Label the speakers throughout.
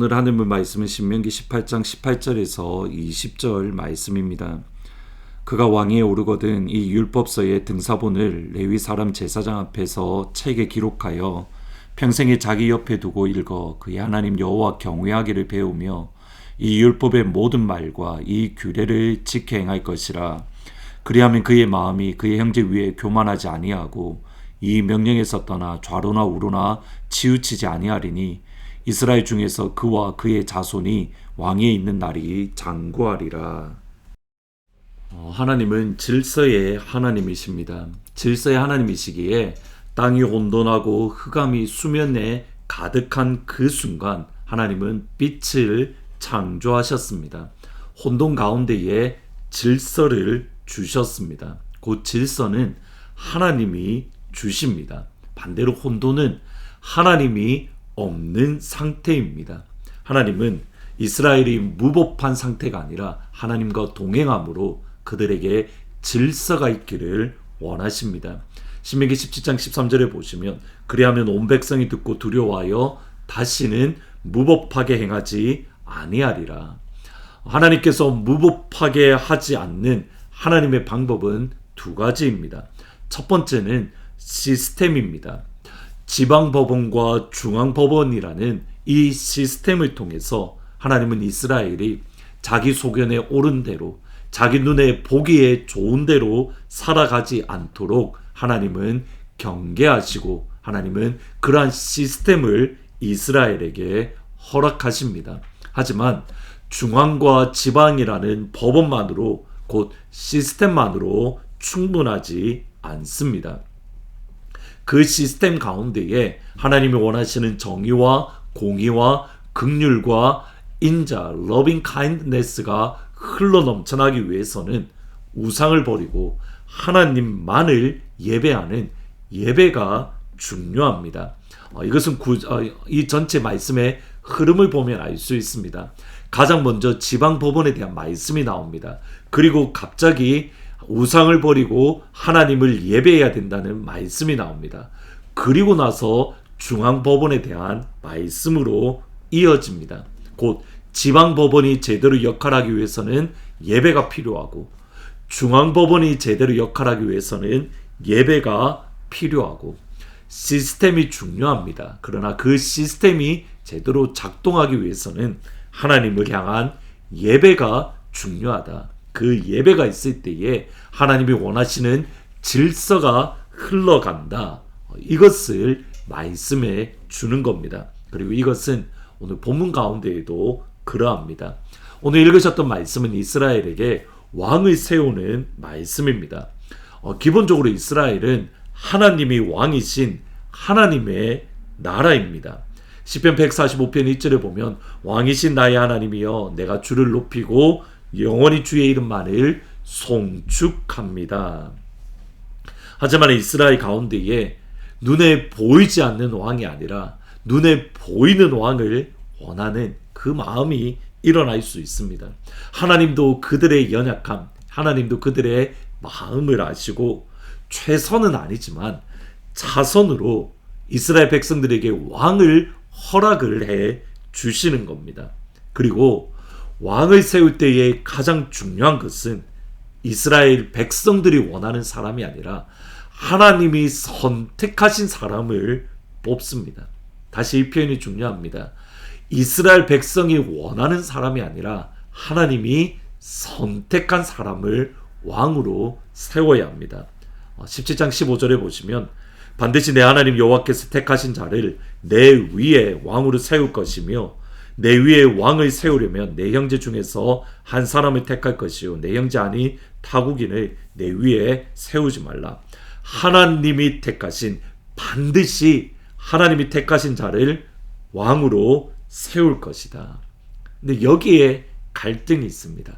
Speaker 1: 오늘 하늘물 말씀은 신명기 18장 18절에서 20절 말씀입니다. 그가 왕위에 오르거든 이 율법서의 등사본을 레위 사람 제사장 앞에서 책에 기록하여 평생에 자기 옆에 두고 읽어 그의 하나님 여호와 경외하기를 배우며 이 율법의 모든 말과 이 규례를 지켜 행할 것이라. 그리하면 그의 마음이 그의 형제 위에 교만하지 아니하고 이 명령에서 떠나 좌로나 우로나 치우치지 아니하리니 이스라엘 중에서 그와 그의 자손이 왕위에 있는 날이 장구하리라. 하나님은 질서의 하나님이십니다. 질서의 하나님이시기에 땅이 혼돈하고 흑암이 수면에 가득한 그 순간 하나님은 빛을 창조하셨습니다. 혼돈 가운데에 질서를 주셨습니다. 그 질서는 하나님이 주십니다. 반대로 혼돈은 하나님이 없는 상태입니다. 하나님은 이스라엘이 무법한 상태가 아니라 하나님과 동행함으로 그들에게 질서가 있기를 원하십니다. 신명기 17장 13절에 보시면 그리하면 온 백성이 듣고 두려워하여 다시는 무법하게 행하지 아니하리라. 하나님께서 무법하게 하지 않는 하나님의 방법은 두 가지입니다. 첫 번째는 시스템입니다. 지방법원과 중앙법원이라는 이 시스템을 통해서 하나님은 이스라엘이 자기 소견에 옳은 대로 자기 눈에 보기에 좋은 대로 살아가지 않도록 하나님은 경계하시고 하나님은 그러한 시스템을 이스라엘에게 허락하십니다. 하지만 중앙과 지방이라는 법원만으로 곧 시스템만으로 충분하지 않습니다. 그 시스템 가운데에 하나님이 원하시는 정의와 공의와 긍휼과 인자, 러빙 카인드네스가 흘러 넘쳐나기 위해서는 우상을 버리고 하나님만을 예배하는 예배가 중요합니다. 이것은 이 전체 말씀의 흐름을 보면 알 수 있습니다. 가장 먼저 지방법원에 대한 말씀이 나옵니다. 그리고 갑자기 우상을 버리고 하나님을 예배해야 된다는 말씀이 나옵니다. 그리고 나서 중앙법원에 대한 말씀으로 이어집니다. 곧 지방법원이 제대로 역할하기 위해서는 예배가 필요하고 중앙법원이 제대로 역할하기 위해서는 예배가 필요하고 시스템이 중요합니다. 그러나 그 시스템이 제대로 작동하기 위해서는 하나님을 향한 예배가 중요하다. 그 예배가 있을 때에 하나님이 원하시는 질서가 흘러간다. 이것을 말씀해 주는 겁니다. 그리고 이것은 오늘 본문 가운데에도 그러합니다. 오늘 읽으셨던 말씀은 이스라엘에게 왕을 세우는 말씀입니다. 기본적으로 이스라엘은 하나님이 왕이신 하나님의 나라입니다. 시편 145편 1절에 보면 왕이신 나의 하나님이여 내가 주를 높이고 영원히 주의 이름만을 송축합니다. 하지만 이스라엘 가운데에 눈에 보이지 않는 왕이 아니라 눈에 보이는 왕을 원하는 그 마음이 일어날 수 있습니다. 하나님도 그들의 연약함, 하나님도 그들의 마음을 아시고 최선은 아니지만 차선으로 이스라엘 백성들에게 왕을 허락을 해 주시는 겁니다. 그리고 왕을 세울 때의 가장 중요한 것은 이스라엘 백성들이 원하는 사람이 아니라 하나님이 선택하신 사람을 뽑습니다. 다시 이 표현이 중요합니다. 이스라엘 백성이 원하는 사람이 아니라 하나님이 선택한 사람을 왕으로 세워야 합니다. 17장 15절에 보시면 반드시 내 하나님 여호와께서 택하신 자를 내 위에 왕으로 세울 것이며 내 위에 왕을 세우려면 내 형제 중에서 한 사람을 택할 것이요 내 형제 아닌 타국인을 내 위에 세우지 말라. 하나님이 택하신 반드시 하나님이 택하신 자를 왕으로 세울 것이다. 근데 여기에 갈등이 있습니다.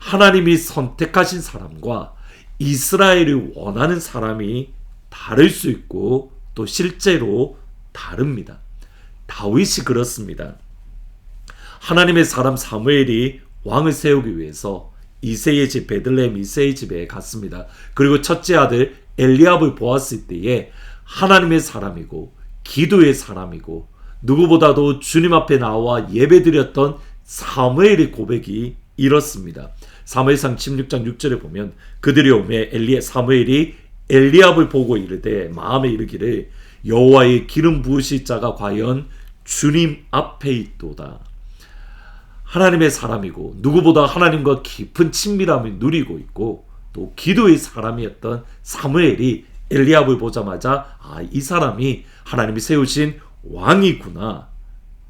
Speaker 1: 하나님이 선택하신 사람과 이스라엘이 원하는 사람이 다를 수 있고 또 실제로 다릅니다. 다윗이 그렇습니다. 하나님의 사람 사무엘이 왕을 세우기 위해서 이새의 집 베들레헴 이새의 집에 갔습니다. 그리고 첫째 아들 엘리압을 보았을 때에 하나님의 사람이고 기도의 사람이고 누구보다도 주님 앞에 나와 예배드렸던 사무엘의 고백이 이렇습니다. 사무엘상 16장 6절에 보면 그들이 오매 사무엘이 엘리압을 보고 이르되 마음에 이르기를 여호와의 기름 부으실 자가 과연 주님 앞에 있도다. 하나님의 사람이고 누구보다 하나님과 깊은 친밀함을 누리고 있고 또 기도의 사람이었던 사무엘이 엘리압을 보자마자 이 사람이 하나님이 세우신 왕이구나.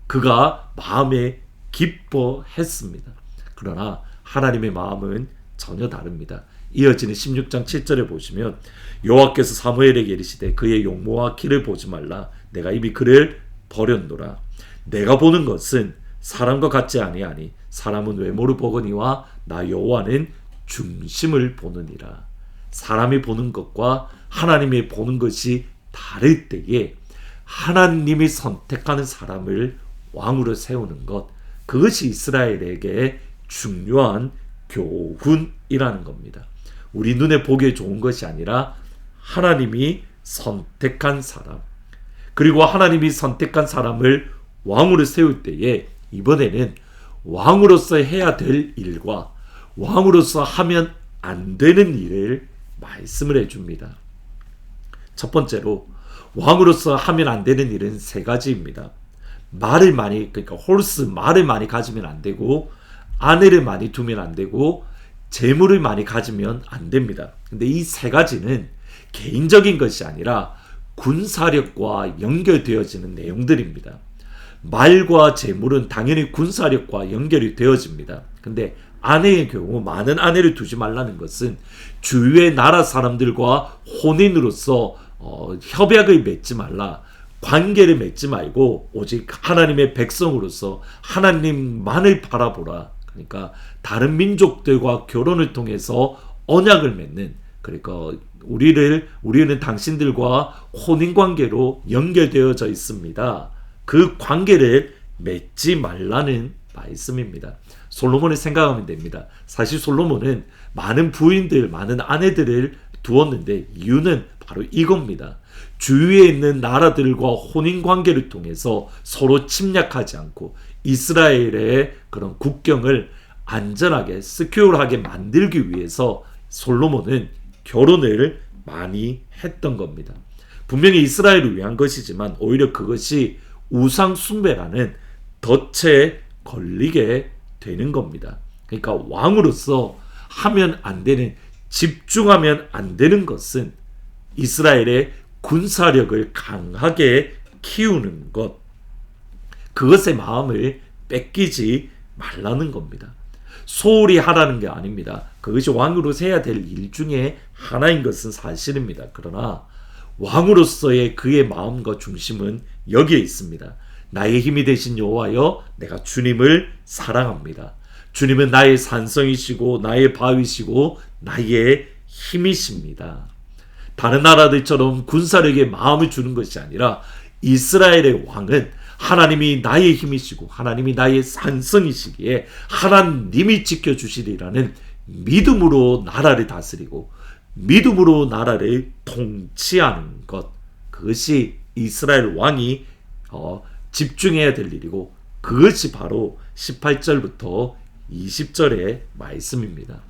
Speaker 1: 그가 마음에 기뻐했습니다. 그러나 하나님의 마음은 전혀 다릅니다. 이어지는 16장 7절에 보시면 여호와께서 사무엘에게 이르시되 그의 용모와 키를 보지 말라. 내가 이미 그를 버렸노라. 내가 보는 것은 사람과 같지 아니하니 사람은 외모를 보거니와 나 여호와는 중심을 보느니라. 사람이 보는 것과 하나님이 보는 것이 다를 때에 하나님이 선택하는 사람을 왕으로 세우는 것, 그것이 이스라엘에게 중요한 교훈이라는 겁니다. 우리 눈에 보기에 좋은 것이 아니라 하나님이 선택한 사람, 그리고 하나님이 선택한 사람을 왕으로 세울 때에 이번에는 왕으로서 해야 될 일과 왕으로서 하면 안 되는 일을 말씀을 해줍니다. 첫 번째로 왕으로서 하면 안 되는 일은 세 가지입니다. 말을 많이 많이 가지면 안 되고, 아내를 많이 두면 안 되고, 재물을 많이 가지면 안 됩니다. 근데 이 세 가지는 개인적인 것이 아니라 군사력과 연결되어지는 내용들입니다. 말과 재물은 당연히 군사력과 연결이 되어집니다. 근데 아내의 경우 많은 아내를 두지 말라는 것은 주위의 나라 사람들과 혼인으로서 협약을 맺지 말라, 관계를 맺지 말고 오직 하나님의 백성으로서 하나님만을 바라보라. 그러니까 다른 민족들과 결혼을 통해서 언약을 맺는, 그러니까 우리는 당신들과 혼인 관계로 연결되어져 있습니다. 그 관계를 맺지 말라는 말씀입니다. 솔로몬을 생각하면 됩니다. 사실 솔로몬은 많은 부인들, 많은 아내들을 두었는데 이유는 바로 이겁니다. 주위에 있는 나라들과 혼인 관계를 통해서 서로 침략하지 않고 이스라엘의 그런 국경을 안전하게, 스큐어하게 만들기 위해서 솔로몬은 결혼을 많이 했던 겁니다. 분명히 이스라엘을 위한 것이지만 오히려 그것이 우상 숭배라는 덫에 걸리게 되는 겁니다. 그러니까 왕으로서 하면 안 되는, 집중하면 안 되는 것은 이스라엘의 군사력을 강하게 키우는 것, 그것의 마음을 뺏기지 말라는 겁니다. 소홀히 하라는 게 아닙니다. 그것이 왕으로서 해야 될 일 중에 하나인 것은 사실입니다. 그러나 왕으로서의 그의 마음과 중심은 여기에 있습니다. 나의 힘이 되신 여호와여, 내가 주님을 사랑합니다. 주님은 나의 산성이시고 나의 바위시고 나의 힘이십니다. 다른 나라들처럼 군사력에 마음을 주는 것이 아니라 이스라엘의 왕은 하나님이 나의 힘이시고 하나님이 나의 산성이시기에 하나님이 지켜주시리라는 믿음으로 나라를 다스리고 믿음으로 나라를 통치하는 것, 그것이 이스라엘 왕이 집중해야 될 일이고 그것이 바로 18절부터 20절의 말씀입니다.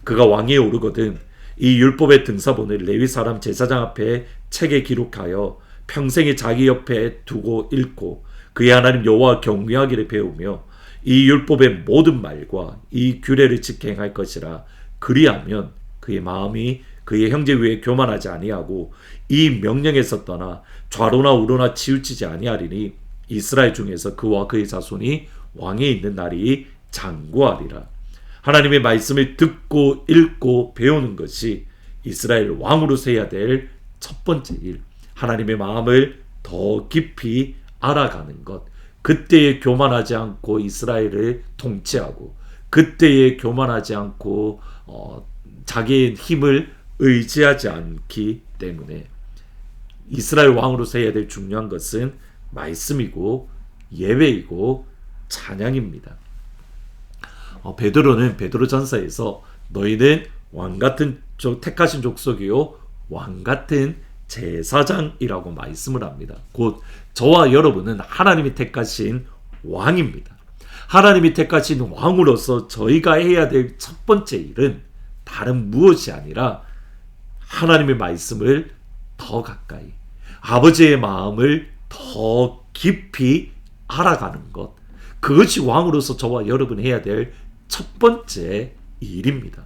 Speaker 1: 그가 왕위에 오르거든 이 율법의 등사본을 레위 사람 제사장 앞에 책에 기록하여 평생에 자기 옆에 두고 읽고 그의 하나님 여호와 경외하기를 배우며 이 율법의 모든 말과 이 규례를 지켜 행할 것이라. 그리하면 그의 마음이 그의 형제 위에 교만하지 아니하고 이 명령에서 떠나 좌로나 우로나 치우치지 아니하리니 이스라엘 중에서 그와 그의 자손이 왕에 있는 날이 장구하리라. 하나님의 말씀을 듣고 읽고 배우는 것이 이스라엘 왕으로서 해야 될 첫 번째 일, 하나님의 마음을 더 깊이 알아가는 것. 그때에 교만하지 않고 이스라엘을 통치하고 그때에 교만하지 않고 자기의 힘을 의지하지 않기 때문에 이스라엘 왕으로서 해야 될 중요한 것은 말씀이고 예배이고 찬양입니다. 베드로는 베드로전서에서 너희는 왕같은 택하신 족속이요 왕같은 제사장이라고 말씀을 합니다. 곧 저와 여러분은 하나님이 택하신 왕입니다. 하나님이 택하신 왕으로서 저희가 해야 될 첫 번째 일은 다른 무엇이 아니라 하나님의 말씀을 더 가까이, 아버지의 마음을 더 깊이 알아가는 것, 그것이 왕으로서 저와 여러분이 해야 될 첫 번째 일입니다.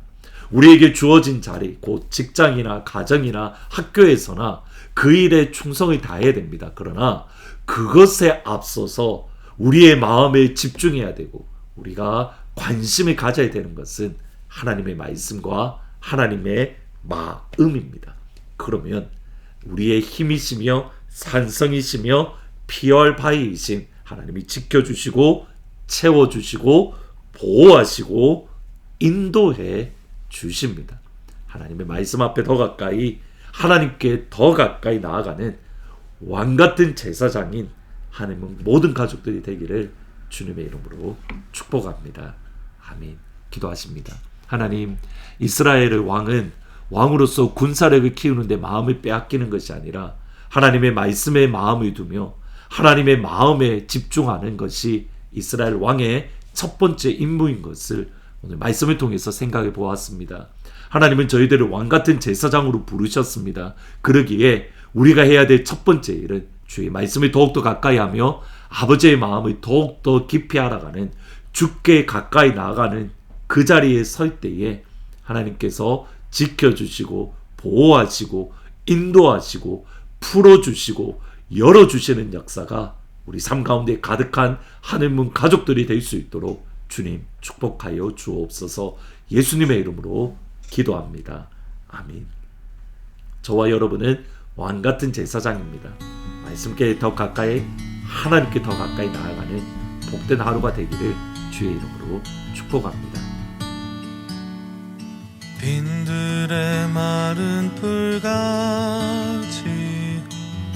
Speaker 1: 우리에게 주어진 자리, 곧 직장이나 가정이나 학교에서나 그 일에 충성을 다해야 됩니다. 그러나 그것에 앞서서 우리의 마음에 집중해야 되고 우리가 관심을 가져야 되는 것은 하나님의 말씀과 하나님의 마음입니다. 그러면 우리의 힘이시며 산성이시며 피할 바위이신 하나님이 지켜주시고 채워주시고 보호하시고 인도해 주십니다. 하나님의 말씀 앞에 더 가까이, 하나님께 더 가까이 나아가는 왕같은 제사장인 하나님은 모든 가족들이 되기를 주님의 이름으로 축복합니다. 아멘. 기도하십니다. 하나님, 이스라엘의 왕은 왕으로서 군사력을 키우는데 마음을 빼앗기는 것이 아니라 하나님의 말씀에 마음을 두며 하나님의 마음에 집중하는 것이 이스라엘 왕의 첫 번째 임무인 것을 오늘 말씀을 통해서 생각해 보았습니다. 하나님은 저희들을 왕같은 제사장으로 부르셨습니다. 그러기에 우리가 해야 될 첫 번째 일은 주의 말씀을 더욱더 가까이 하며 아버지의 마음을 더욱더 깊이 알아가는, 주께 가까이 나아가는 그 자리에 설 때에 하나님께서 지켜주시고 보호하시고 인도하시고 풀어주시고 열어주시는 역사가 우리 삶 가운데 가득한 하늘문 가족들이 될 수 있도록 주님 축복하여 주옵소서. 예수님의 이름으로 기도합니다. 아멘. 저와 여러분은 왕같은 제사장입니다. 말씀께 더 가까이, 하나님께 더 가까이 나아가는 복된 하루가 되기를 주의 이름으로 축복합니다.
Speaker 2: 빈들의 마른 풀같이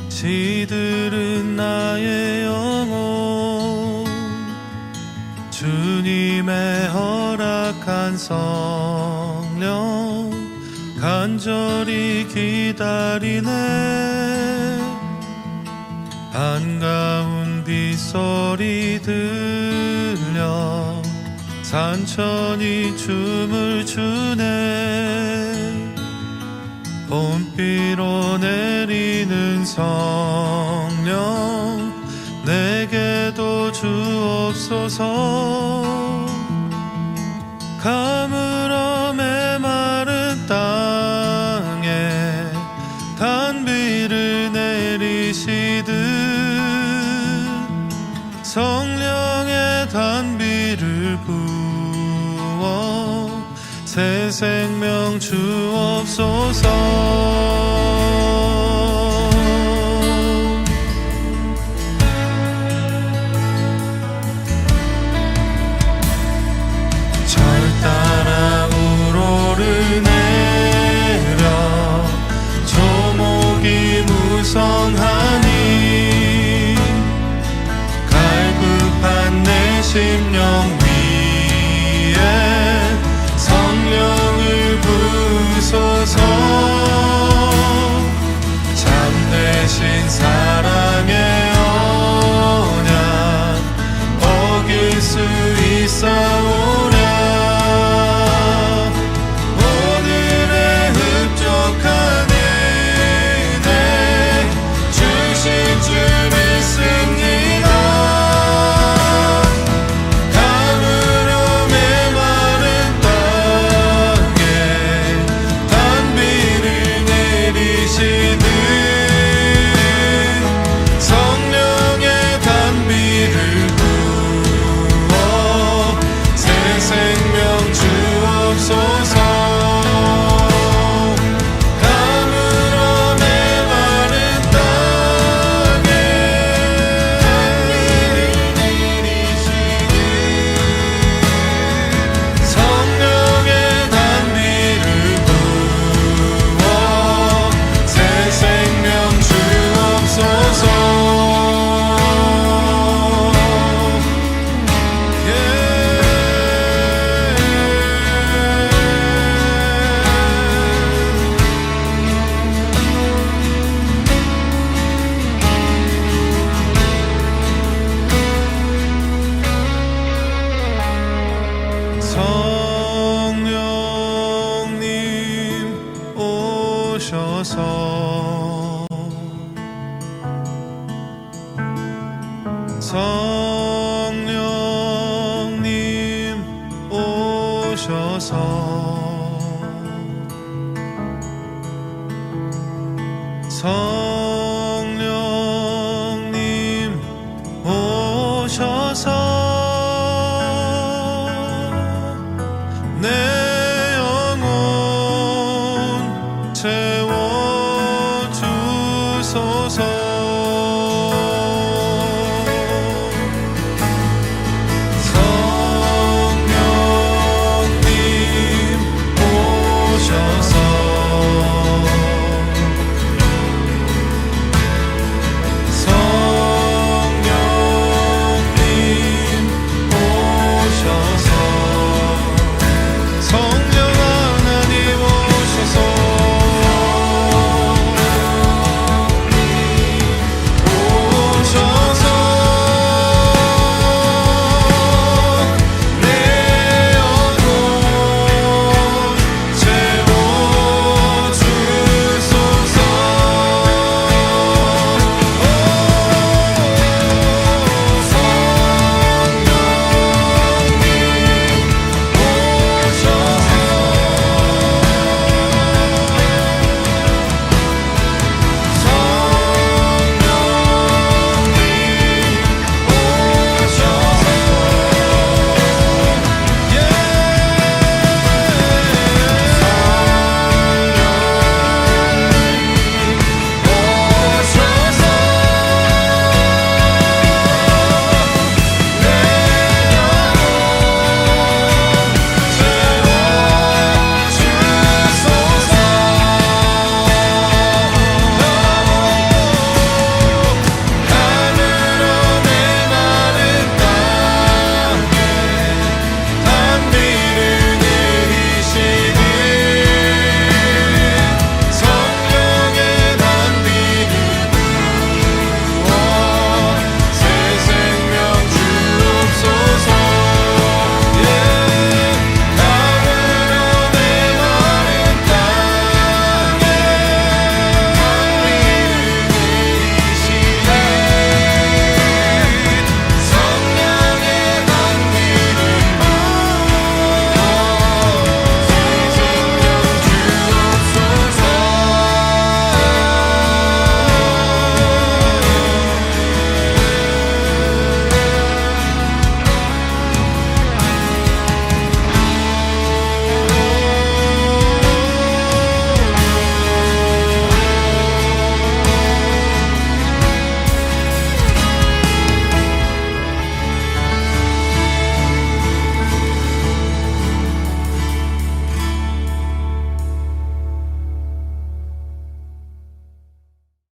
Speaker 2: 시들은 나의 영혼, 주님의 허락한 성령 간절히 기다리네. 반가운 빗소리 들려 산천이 춤을 추네. 봄비로 내리는 성령 내게도 주옵소서. 가물어 메마른 땅에 단비를 내리시듯 성령의 단비를 부어 새 생명 주옵소서. 무성하니 갈급한 내 심령 위에 성령을 부소서. 오셔서 성령님 오셔서 성령님 오셔서 내 영혼